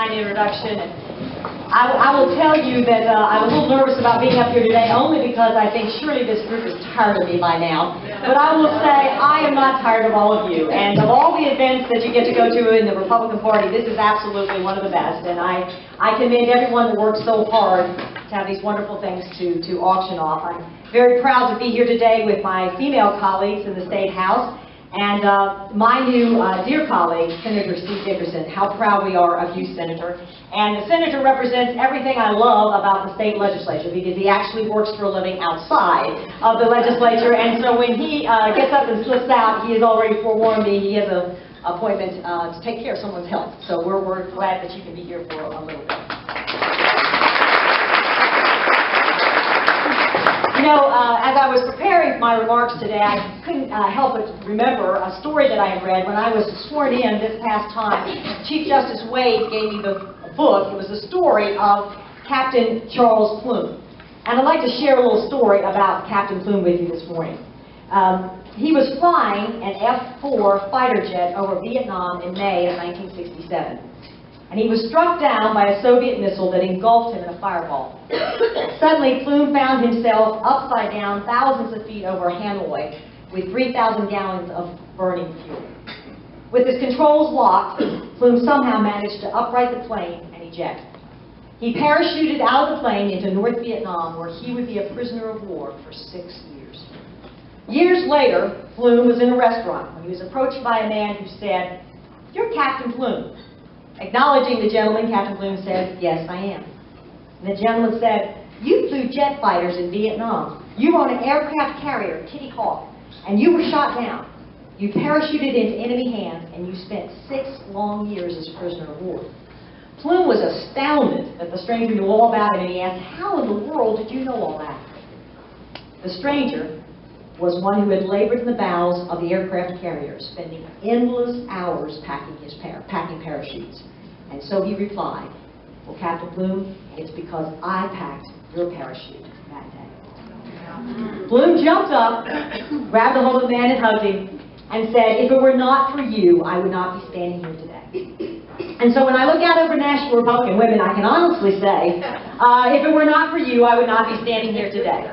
kind introduction. And I will tell you that I'm a little nervous about being up here today, only because I think surely this group is tired of me by now. But I will say I am not tired of all of you. And of all the events that you get to go to in the Republican Party, this is absolutely one of the best. And I commend everyone that works so hard to have these wonderful things to auction off. I'm very proud to be here today with my female colleagues in the State House. And my new dear colleague, Senator Steve Dickerson. How proud we are of you, Senator. And the Senator represents everything I love about the state legislature, because he actually works for a living outside of the legislature. And so when he gets up and slips out, he has already forewarned me he has an appointment to take care of someone's health. So we're glad that you can be here for a little bit. You know, as I was preparing my remarks today, I couldn't help but remember a story that I had read when I was sworn in this past time. Chief Justice Wade gave me the book. It was the story of Captain Charles Plume. And I'd like to share a little story about Captain Plume with you this morning. He was flying an F-4 fighter jet over Vietnam in May of 1967. And he was struck down by a Soviet missile that engulfed him in a fireball. Suddenly, Plume found himself upside down thousands of feet over Hanoi with 3,000 gallons of burning fuel. With his controls locked, Plume somehow managed to upright the plane and eject. He parachuted out of the plane into North Vietnam, where he would be a prisoner of war for 6 years. Years later, Plume was in a restaurant when he was approached by a man who said, "You're Captain Plume." Acknowledging the gentleman, Captain Plume said, "Yes, I am." And the gentleman said, "You flew jet fighters in Vietnam. You were on an aircraft carrier, Kitty Hawk, and you were shot down. You parachuted into enemy hands, and you spent 6 long years as a prisoner of war." Plume was astounded that the stranger knew all about him, and he asked, "How in the world did you know all that?" The stranger was one who had labored in the bowels of the aircraft carrier, spending endless hours packing parachutes. And so he replied, "Well, Captain Plume, it's because I packed your parachute that day." Plume jumped up, grabbed a hold of the man and hugged him, and said, "If it were not for you, I would not be standing here today." And so when I look out over Nashville Republican Women, I can honestly say, if it were not for you, I would not be standing here today.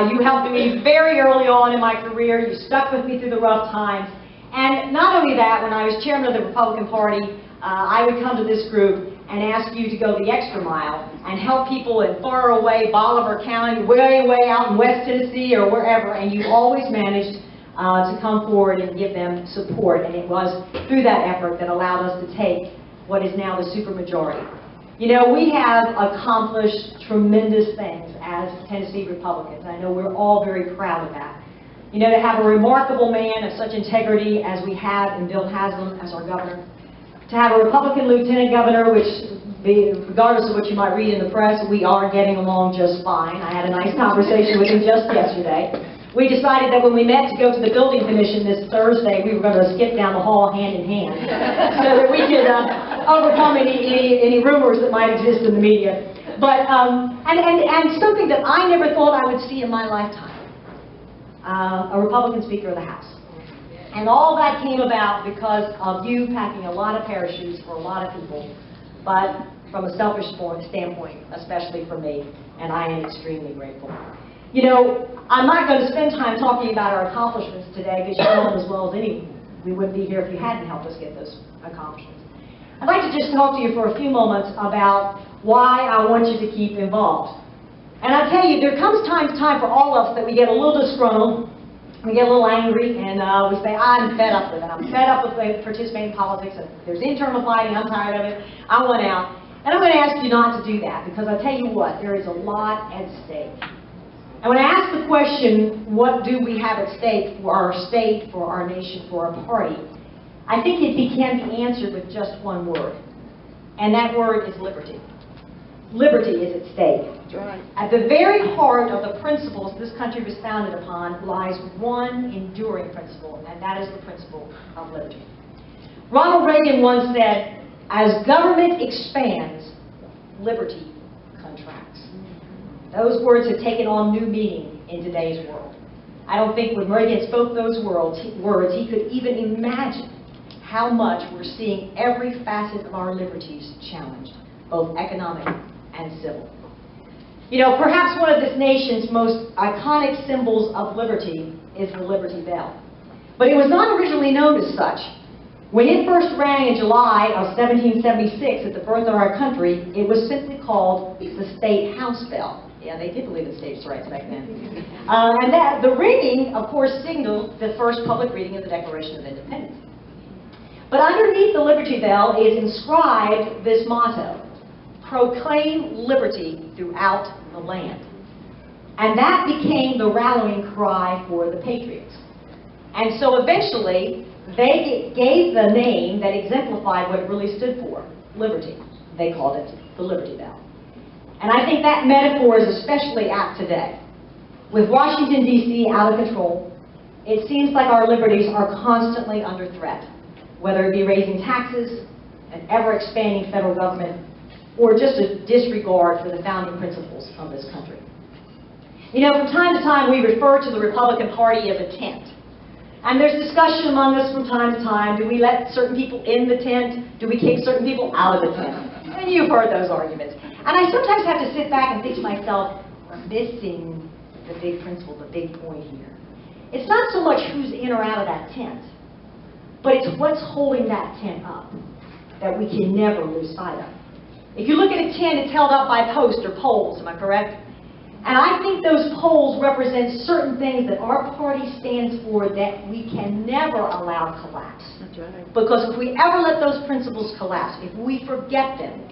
You helped me very early on in my career. You stuck with me through the rough times. And not only that, when I was chairman of the Republican Party, I would come to this group and ask you to go the extra mile and help people in far away Bolivar County, way out in West Tennessee or wherever, and you always managed to come forward and give them support. And it was through that effort that allowed us to take what is now the supermajority. You know, we have accomplished tremendous things as Tennessee Republicans. I know we're all very proud of that. You know, to have a remarkable man of such integrity as we have in Bill Haslam as our governor, to have a Republican lieutenant governor, which, regardless of what you might read in the press, we are getting along just fine. I had a nice conversation with him just yesterday. We decided that when we met to go to the building commission this Thursday, we were going to skip down the hall hand in hand so that we could overcome any rumors that might exist in the media. But and something that I never thought I would see in my lifetime, a Republican Speaker of the House. And all that came about because of you packing a lot of parachutes for a lot of people, but from a selfish standpoint, especially for me, and I am extremely grateful. You know, I'm not going to spend time talking about our accomplishments today, because you know them as well as anyone. We wouldn't be here if you hadn't helped us get those accomplishments. I'd like to just talk to you for a few moments about why I want you to keep involved. And I tell you, there comes time for all of us that we get a little disgruntled, we get a little angry, and we say, "I'm fed up with it. I'm fed up with participating in politics. There's internal fighting. I'm tired of it. I want out." And I'm going to ask you not to do that, because I tell you what, there is a lot at stake. And when I ask the question, what do we have at stake for our state, for our nation, for our party, I think it can be answered with just one word. And that word is liberty. Liberty is at stake. Right. At the very heart of the principles this country was founded upon lies one enduring principle, and that is the principle of liberty. Ronald Reagan once said, "As government expands, liberty contracts." Those words have taken on new meaning in today's world. I don't think when Reagan spoke those words, he could even imagine how much we're seeing every facet of our liberties challenged, both economic and civil. You know, perhaps one of this nation's most iconic symbols of liberty is the Liberty Bell. But it was not originally known as such. When it first rang in July of 1776 at the birth of our country, it was simply called the State House Bell. Yeah, they did believe in states' rights back then. And that the ringing, of course, signaled the first public reading of the Declaration of Independence. But underneath the Liberty Bell is inscribed this motto: proclaim liberty throughout the land. And that became the rallying cry for the Patriots. And so eventually, they gave the name that exemplified what it really stood for, liberty. They called it the Liberty Bell. And I think that metaphor is especially apt today. With Washington, D.C. out of control, it seems like our liberties are constantly under threat, whether it be raising taxes, an ever-expanding federal government, or just a disregard for the founding principles of this country. You know, from time to time, we refer to the Republican Party as a tent. And there's discussion among us from time to time. Do we let certain people in the tent? Do we kick certain people out of the tent? And you've heard those arguments. And I sometimes have to sit back and think to myself, we're missing the big principle, the big point here. It's not so much who's in or out of that tent, but it's what's holding that tent up that we can never lose sight of. If you look at a tent, it's held up by posts or poles, am I correct? And I think those poles represent certain things that our party stands for that we can never allow collapse. That's right. Because if we ever let those principles collapse, if we forget them,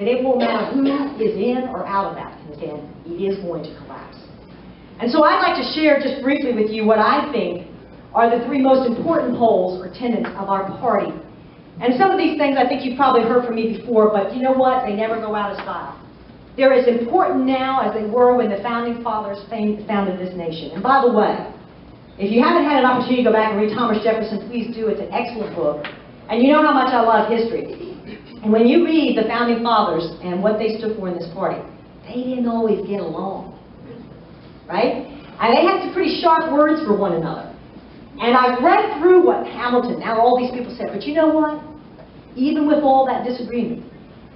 then it won't matter who is in or out of that tent, it is going to collapse. And so I'd like to share just briefly with you what I think are the three most important poles or tenets of our party. And some of these things I think you've probably heard from me before, but you know what? They never go out of style. They're as important now as they were when the Founding Fathers founded this nation. And by the way, if you haven't had an opportunity to go back and read Thomas Jefferson, please do. It's an excellent book. And you know how much I love history. And when you read the Founding Fathers and what they stood for in this party, they didn't always get along. Right? And they had some pretty sharp words for one another. And I've read through what Hamilton, now all these people said, but you know what? Even with all that disagreement,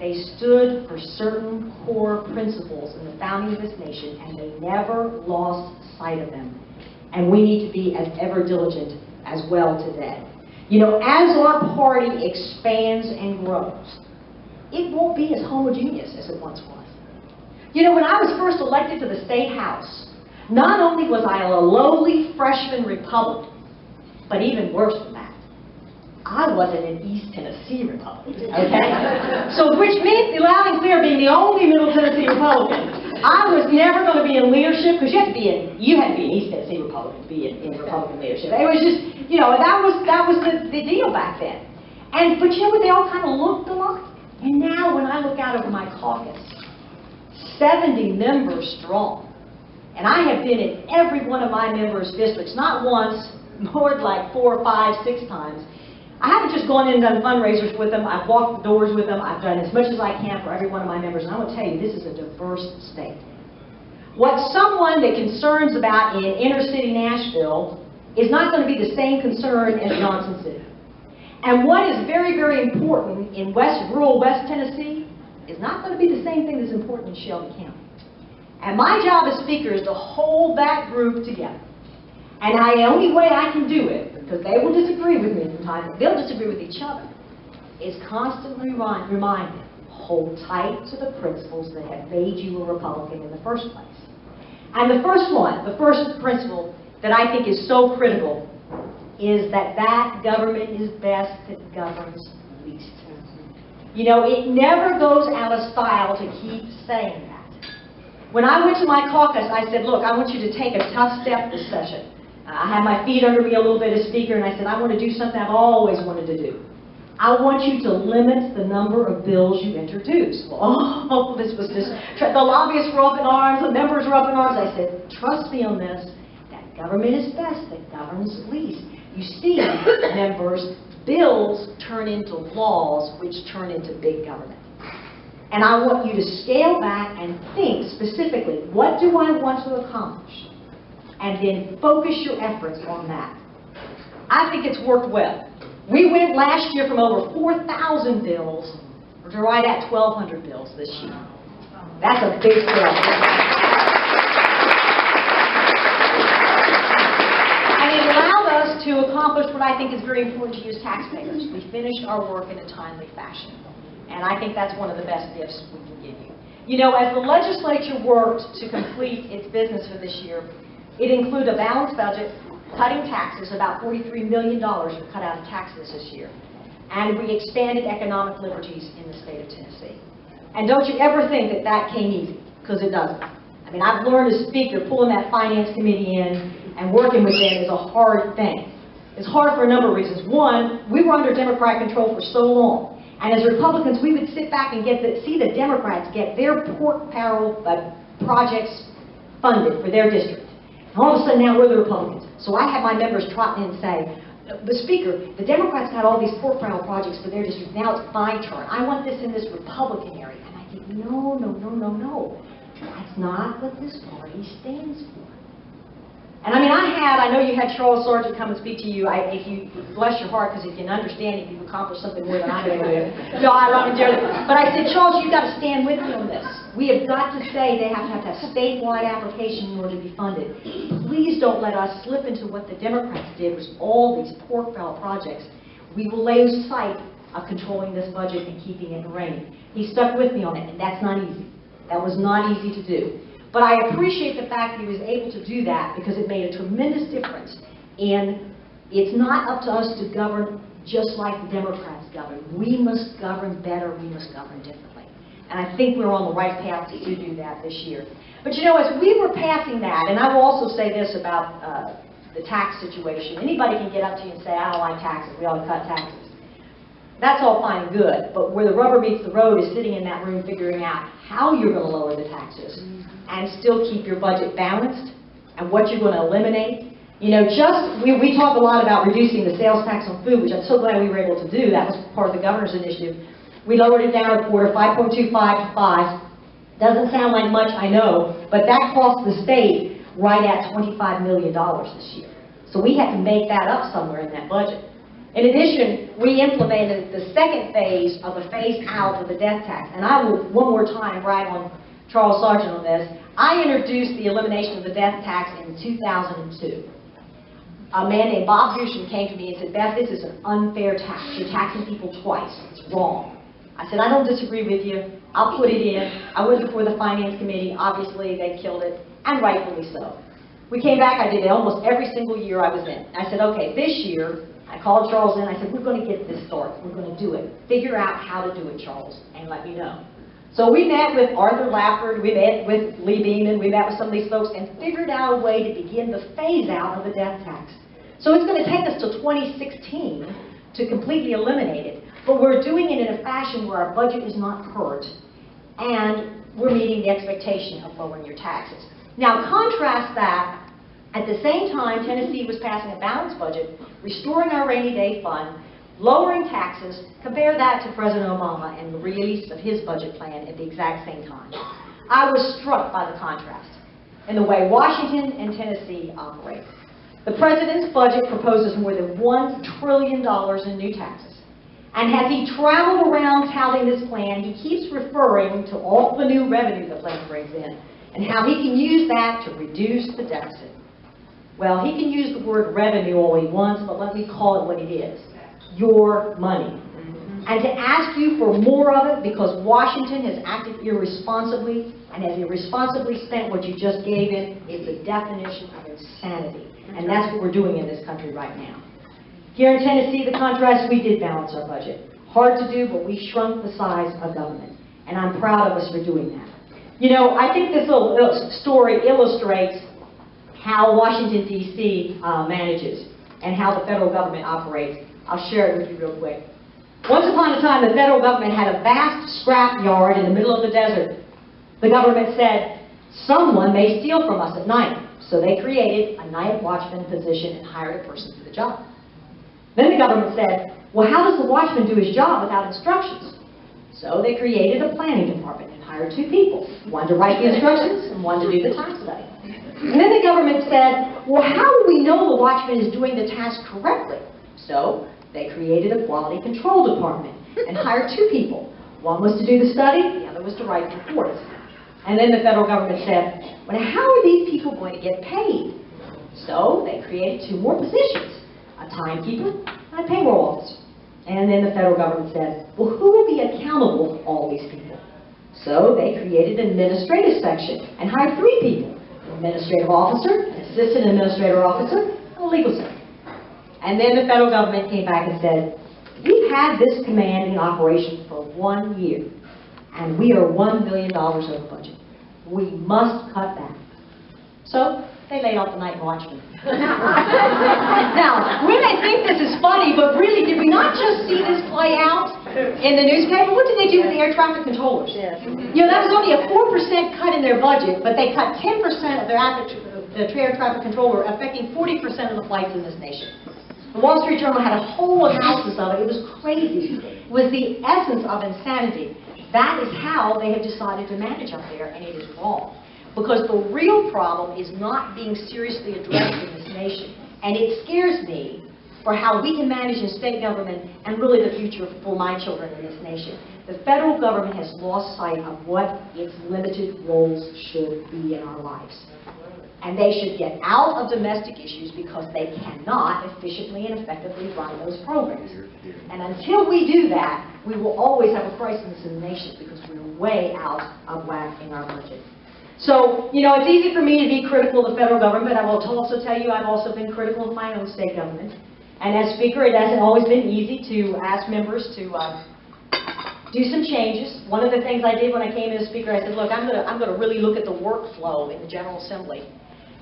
they stood for certain core principles in the founding of this nation, and they never lost sight of them. And we need to be as ever diligent as well today. You know, as our party expands and grows, it won't be as homogeneous as it once was. You know, when I was first elected to the State House, not only was I a lowly freshman Republican, but even worse than that, I wasn't an East Tennessee Republican, okay? So which means, loud and clear, being the only Middle Tennessee Republican, I was never going to be in leadership, because you had to be an East Tennessee Republican to be in Republican leadership. It was just, you know, that was the deal back then. But you know what, they all kind of looked alike. And now when I look out over my caucus, 70 members strong, and I have been in every one of my members' districts, not once, more like 4, 5, 6 times. I haven't just gone in and done fundraisers with them. I've walked the doors with them. I've done as much as I can for every one of my members. And I will tell you, this is a diverse state. What someone that concerns about in inner city Nashville is not going to be the same concern in Johnson City. And what is very, very important in rural West Tennessee is not going to be the same thing that's important in Shelby County. And my job as Speaker is to hold that group together. And the only way I can do it, because they will disagree with me sometimes, they'll disagree with each other, is constantly remind them, hold tight to the principles that have made you a Republican in the first place. And the first principle that I think is so critical is that government is best that governs least. You know, it never goes out of style to keep saying that. When I went to my caucus, I said, look, I want you to take a tough step this session. I had my feet under me a little bit as Speaker, and I said, I want to do something I've always wanted to do. I want you to limit the number of bills you introduce. Well, this was just, the lobbyists were up in arms, the members were up in arms. I said, trust me on this, that government is best that governs least. You see, members, bills turn into laws, which turn into big government. And I want you to scale back and think specifically, what do I want to accomplish? And then focus your efforts on that. I think it's worked well. We went last year from over 4,000 bills to right at 1,200 bills this year. That's a big deal. And it allowed us to accomplish what I think is very important to you as taxpayers. We finished our work in a timely fashion. And I think that's one of the best gifts we can give you. You know, as the legislature worked to complete its business for this year, it included a balanced budget, cutting taxes. About $43 million were cut out of taxes this year. And we expanded economic liberties in the state of Tennessee. And don't you ever think that that came easy, because it doesn't. I mean, I've learned as speaker, pulling that finance committee in and working with them is a hard thing. It's hard for a number of reasons. One, we were under Democrat control for so long. And as Republicans, we would sit back and see the Democrats get their pork barrel projects funded for their district. And all of a sudden now we're the Republicans. So I had my members trot in and say, "The Speaker, the Democrats got all these pork barrel projects for their district. Now it's my turn. I want this in this Republican area." And I think, no. That's not what this party stands for. And I mean, I know you had Charles Sargent come and speak to you. If you bless your heart, because if you can understand it, you've accomplished something more than I'm able to do. So I love it dearly. But I said, Charles, you've got to stand with me on this. We have got to say they have to have statewide application in order to be funded. Please don't let us slip into what the Democrats did, was all these pork barrel projects. We will lose sight of controlling this budget and keeping it in reign. He stuck with me on it, and that's not easy. That was not easy to do. But I appreciate the fact that he was able to do that, because it made a tremendous difference. And it's not up to us to govern just like the Democrats govern. We must govern better. We must govern differently. And I think we're on the right path to do that this year. But you know, as we were passing that, and I will also say this about the tax situation. Anybody can get up to you and say, "I don't like taxes. We ought to cut taxes." That's all fine and good. But where the rubber meets the road is sitting in that room figuring out how you're going to lower the taxes and still keep your budget balanced, and what you're going to eliminate. You know, we talk a lot about reducing the sales tax on food, which I'm so glad we were able to do. That was part of the governor's initiative. We lowered it down a quarter, 5.25 to 5. Doesn't sound like much, I know, but that cost the state right at $25 million this year. So we had to make that up somewhere in that budget. In addition, we implemented the second phase of the phase out of the death tax. And I will one more time brag on Charles Sargent on this. I introduced the elimination of the death tax in 2002. A man named Bob Husham came to me and said, "Beth, this is an unfair tax. You're taxing people twice. It's wrong." I said, "I don't disagree with you. I'll put it in." I went before the Finance Committee. Obviously, they killed it, and rightfully so. We came back. I did it almost every single year I was in. I said, "Okay, this year," I called Charles in. I said, "We're going to get this started. We're going to do it. Figure out how to do it, Charles, and let me know." So we met with Arthur Lafford, we met with Lee Beaman, we met with some of these folks and figured out a way to begin the phase out of the death tax. So it's going to take us till 2016 to completely eliminate it, but we're doing it in a fashion where our budget is not hurt and we're meeting the expectation of lowering your taxes. Now contrast that. At the same time, Tennessee was passing a balanced budget, restoring our rainy day fund, lowering taxes. Compare that to President Obama and the release of his budget plan at the exact same time. I was struck by the contrast in the way Washington and Tennessee operate. The president's budget proposes more than $1 trillion in new taxes. And as he traveled around touting this plan, he keeps referring to all the new revenue the plan brings in and how he can use that to reduce the deficit. Well, he can use the word revenue all he wants, but let me call it what it is. Your money. And to ask you for more of it because Washington has acted irresponsibly and has irresponsibly spent what you just gave him is the definition of insanity. And that's what we're doing in this country right now. Here in Tennessee, the contrast, we did balance our budget. Hard to do, but we shrunk the size of government. And I'm proud of us for doing that. You know, I think this little story illustrates how Washington, D.C. Manages and how the federal government operates. I'll share it with you real quick. Once upon a time, the federal government had a vast scrap yard in the middle of the desert. The government said, someone may steal from us at night. So they created a night watchman position and hired a person for the job. Then the government said, well, how does the watchman do his job without instructions? So they created a planning department and hired 2 people, one to write the instructions and one to do the time study. And then the government said, well, how do we know the watchman is doing the task correctly? So They created a quality control department and hired 2 people. One was to do the study, the other was to write the reports. And then the federal government said, well, how are these people going to get paid? So they created 2 more positions, a timekeeper and a payroll officer. And then the federal government said, well, who will be accountable for all these people? So they created an administrative section and hired 3 people, an administrative officer, an assistant administrative officer, and a legal secretary. And then the federal government came back and said, we've had this command in operation for 1 year, and we are $1 billion over budget. We must cut back. So they laid off the night watchman. Now, we may think this is funny, but really, did we not just see this play out in the newspaper? What did they do with the air traffic controllers? You know, that was only a 4% cut in their budget, but they cut 10% of their air traffic controller, affecting 40% of the flights in this nation. The Wall Street Journal had a whole analysis of it. It was crazy. It was the essence of insanity. That is how they have decided to manage up there, and it is wrong. Because the real problem is not being seriously addressed in this nation. And it scares me for how we can manage in state government and really the future for my children in this nation. The federal government has lost sight of what its limited roles should be in our lives. And they should get out of domestic issues because they cannot efficiently and effectively run those programs. And until we do that, we will always have a crisis in the nation because we're way out of whack in our budget. So, you know, it's easy for me to be critical of the federal government. I will also tell you I've also been critical of my own state government. And as Speaker, it hasn't always been easy to ask members to do some changes. One of the things I did when I came in as Speaker, I said, look, I'm going to really look at the workflow in the General Assembly.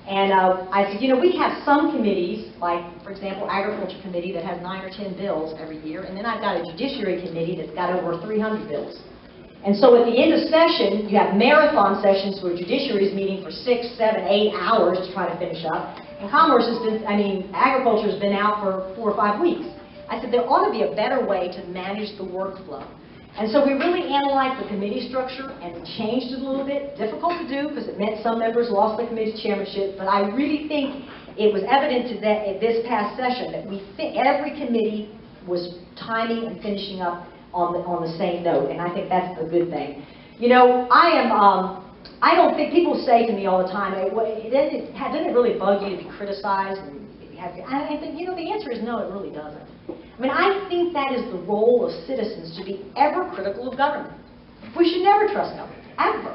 And I said, you know, we have some committees, like, for example, Agriculture Committee that has 9 or 10 bills every year, and then I've got a Judiciary Committee that's got over 300 bills. And so at the end of session, you have marathon sessions where Judiciary is meeting for 6, 7, 8 hours to try to finish up. And Commerce has been, Agriculture has been out for 4 or 5 weeks. I said, there ought to be a better way to manage the workflow. And so we really analyzed the committee structure and changed it a little bit. Difficult to do because it meant some members lost the committee chairmanship, but I really think it was evident to that at this past session that every committee was timing and finishing up on the same note, and I think that's a good thing. You know, I don't think people say to me all the time, hey, doesn't it really bug you to be criticized? And I think, you know, the answer is no, it really doesn't. I mean, I think that is the role of citizens, to be ever critical of government. We should never trust government, ever.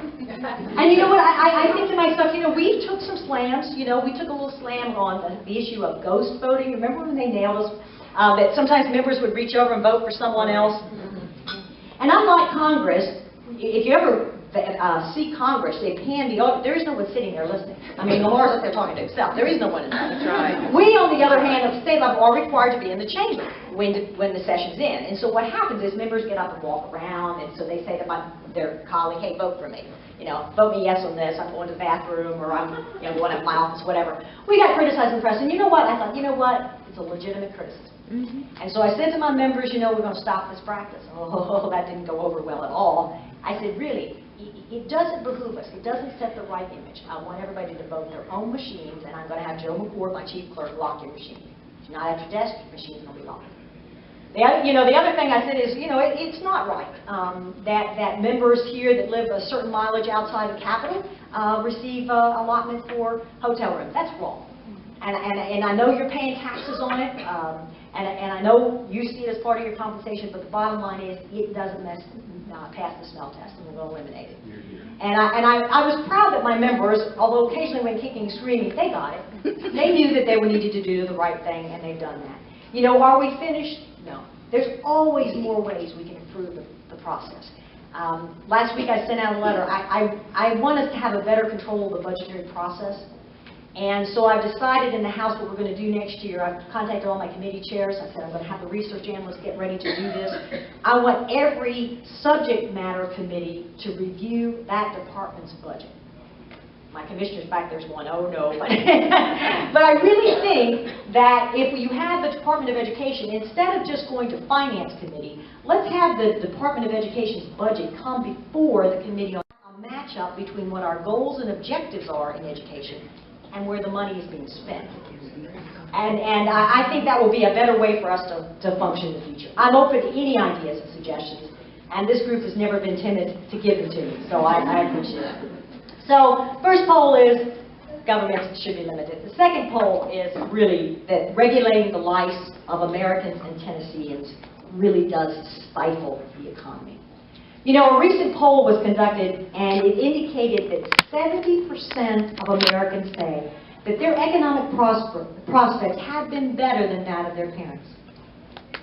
And you know what, I think to myself, you know, we took some slams, you know, we took a little slam on the issue of ghost voting. Remember when they nailed us, that sometimes members would reach over and vote for someone else? And unlike Congress, if you ever see Congress, they pan the audience. There is no one sitting there listening. I mean, Lamar's up there talking to himself. There is no one in there. That's right. We, on the other hand, at the state level, are required to be in the chamber when the session's in. And so what happens is members get up and walk around, and so they say to their colleague, hey, vote for me. You know, vote me yes on this. I'm going to the bathroom, or I'm going to my office, whatever. We got criticized in press, and you know what? I thought, you know what? It's a legitimate criticism. And so I said to my members, you know, we're going to stop this practice. Oh, that didn't go over well at all. I said, really, it doesn't behoove us. It doesn't set the right image. I want everybody to vote their own machines, and I'm going to have Joe McCord, my chief clerk, lock your machine. If you're not at your desk, your machine's going to be locked. The other thing I said is, you know, it's not right that members here that live a certain mileage outside the Capitol receive allotment for hotel rooms. That's wrong. And I know you're paying taxes on it, and I know you see it as part of your compensation, but the bottom line is it doesn't pass the smell test, and we're going to eliminate it. And I was proud that my members, although occasionally when kicking and screaming, they got it. They knew that they needed to do the right thing, and they've done that. You know, are we finished? No. There's always more ways we can improve the process. Last week I sent out a letter. I want us to have a better control of the budgetary process. And so I've decided in the House what we're going to do next year. I've contacted all my committee chairs. I said I'm going to have the research analysts get ready to do this. I want every subject matter committee to review that department's budget. My commissioner's back there's going, oh no. But I really think that if you have the Department of Education, instead of just going to Finance Committee, let's have the Department of Education's budget come before the committee on a match-up between what our goals and objectives are in education and where the money is being spent. And I think that will be a better way for us to function in the future. I'm open to any ideas and suggestions, and this group has never been timid to give them to me, so I appreciate it. So, first poll is government should be limited. The second poll is really that regulating the lives of Americans and Tennesseans really does stifle the economy. You know, a recent poll was conducted, and it indicated that 70% of Americans say that their economic prospects have been better than that of their parents.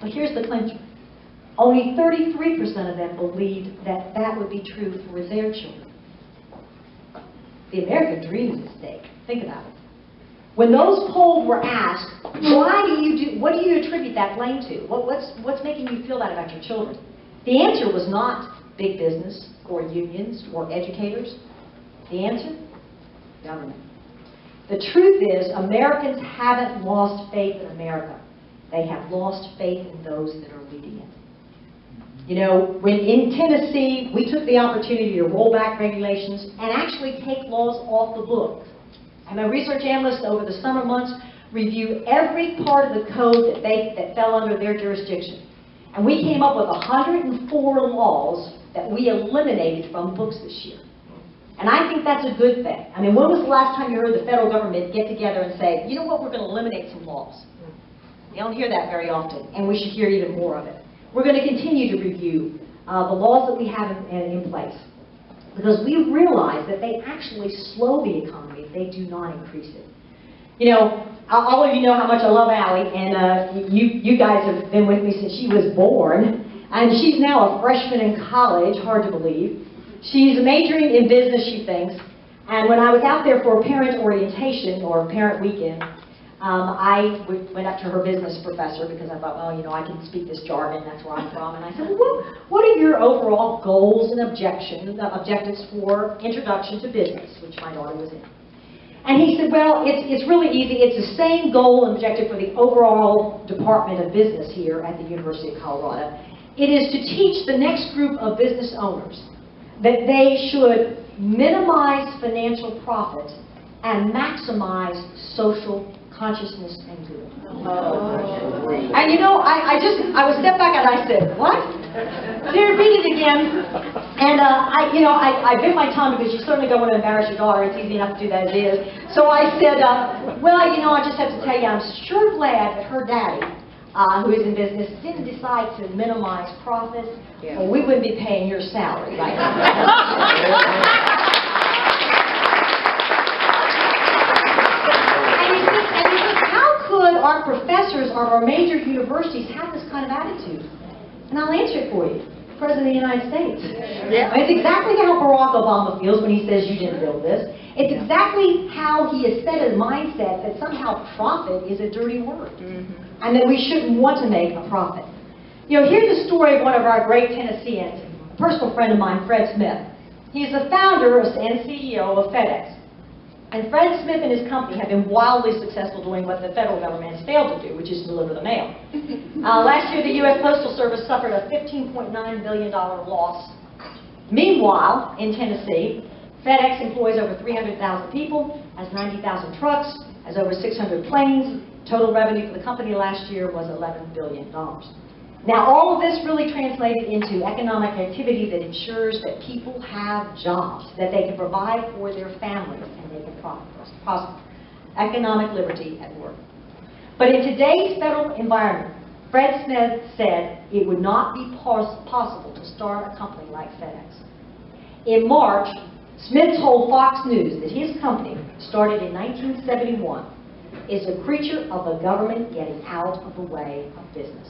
But here's the clincher. Only 33% of them believed that that would be true for their children. The American dream is at stake. Think about it. When those polled were asked, what do you attribute that blame to? What's making you feel that about your children? The answer was not big business or unions or educators. The answer? Government. The truth is, Americans haven't lost faith in America. They have lost faith in those that are leading it. You know, when in Tennessee, we took the opportunity to roll back regulations and actually take laws off the books. And my research analysts over the summer months review every part of the code that fell under their jurisdiction. And we came up with 104 laws that we eliminated from books this year. And I think that's a good thing. I mean, when was the last time you heard the federal government get together and say, you know what, we're going to eliminate some laws? You don't hear that very often, and we should hear even more of it. We're going to continue to review the laws that we have in place, because we realize that they actually slow the economy if they do not increase it. You know, all of you know how much I love Allie, and you guys have been with me since she was born, and she's now a freshman in college, hard to believe. She's majoring in business, she thinks, and when I was out there for a parent orientation, or parent weekend, I went up to her business professor because I thought, well, you know, I can speak this jargon, that's where I'm from, and I said, well, what are your overall goals and objectives for introduction to business, which my daughter was in. And he said, well, it's really easy. It's the same goal and objective for the overall Department of Business here at the University of Colorado. It is to teach the next group of business owners that they should minimize financial profit and maximize social consciousness and good. And you know, I was stepped back and I said, what? So repeat it again. And I bit my tongue because you certainly don't want to embarrass your daughter. It's easy enough to do that as it is. So I said, well, you know, I just have to tell you, I'm sure glad that her daddy, who is in business, didn't decide to minimize profits, or we wouldn't be paying your salary right now. Our professors of our major universities have this kind of attitude? And I'll answer it for you. The President of the United States. Yeah. It's exactly how Barack Obama feels when he says you didn't build this. It's exactly how he has set a mindset that somehow profit is a dirty word. And that we shouldn't want to make a profit. You know, here's the story of one of our great Tennesseans, a personal friend of mine, Fred Smith. He's the founder and CEO of FedEx. And Fred Smith and his company have been wildly successful doing what the federal government has failed to do, which is deliver the mail. Last year, the U.S. Postal Service suffered a $15.9 billion loss. Meanwhile, in Tennessee, FedEx employs over 300,000 people, has 90,000 trucks, has over 600 planes. Total revenue for the company last year was $11 billion. Now, all of this really translated into economic activity that ensures that people have jobs, that they can provide for their families, and they can prosper. Economic liberty at work. But in today's federal environment, Fred Smith said it would not be possible to start a company like FedEx. In March, Smith told Fox News that his company, started in 1971, is a creature of the government getting out of the way of business.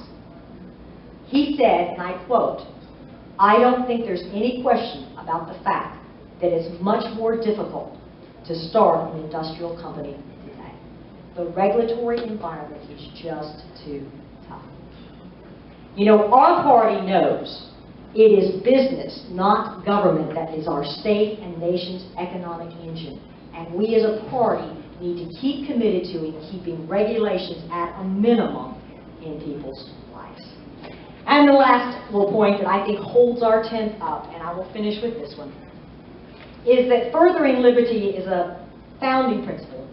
He said, and I quote, "I don't think there's any question about the fact that it's much more difficult to start an industrial company today. The regulatory environment is just too tough." You know, our party knows it is business, not government, that is our state and nation's economic engine. And we as a party need to keep committed to keeping regulations at a minimum in people's lives. And the last little point that I think holds our tent up, and I will finish with this one, is that furthering liberty is a founding principle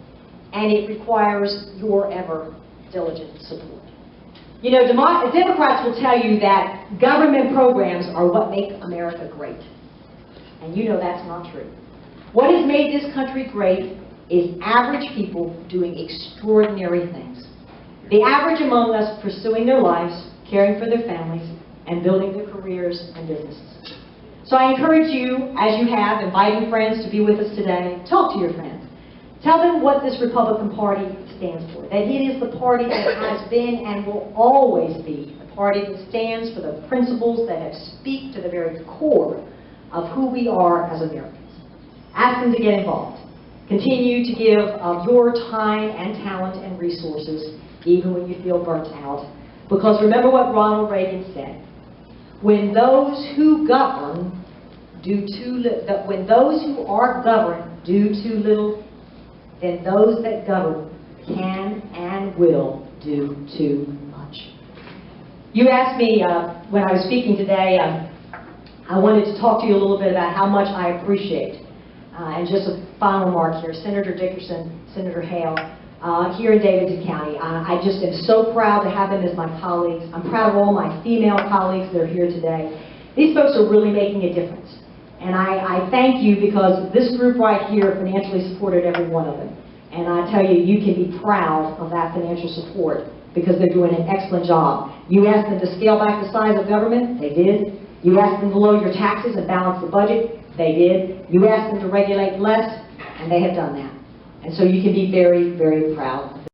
and it requires your ever diligent support. You know, Democrats will tell you that government programs are what make America great. And you know that's not true. What has made this country great is average people doing extraordinary things. The average among us pursuing their lives, caring for their families, and building their careers and businesses. So I encourage you, as you have, inviting friends to be with us today. Talk to your friends. Tell them what this Republican Party stands for, that it is the party that has been and will always be the party that stands for the principles that speak to the very core of who we are as Americans. Ask them to get involved. Continue to give of your time and talent and resources, even when you feel burnt out. Because remember what Ronald Reagan said, when those who govern do too little, when those who are governed do too little, then those that govern can and will do too much. You asked me when I was speaking today, I wanted to talk to you a little bit about how much I appreciate, and just a final remark here, Senator Dickerson, Senator Hale, here in Davidson County. I just am so proud to have them as my colleagues. I'm proud of all my female colleagues that are here today. These folks are really making a difference. And I thank you, because this group right here financially supported every one of them. And I tell you, you can be proud of that financial support, because they're doing an excellent job. You asked them to scale back the size of government, they did. You asked them to lower your taxes and balance the budget, they did. You asked them to regulate less, and they have done that. And so you can be very, very proud.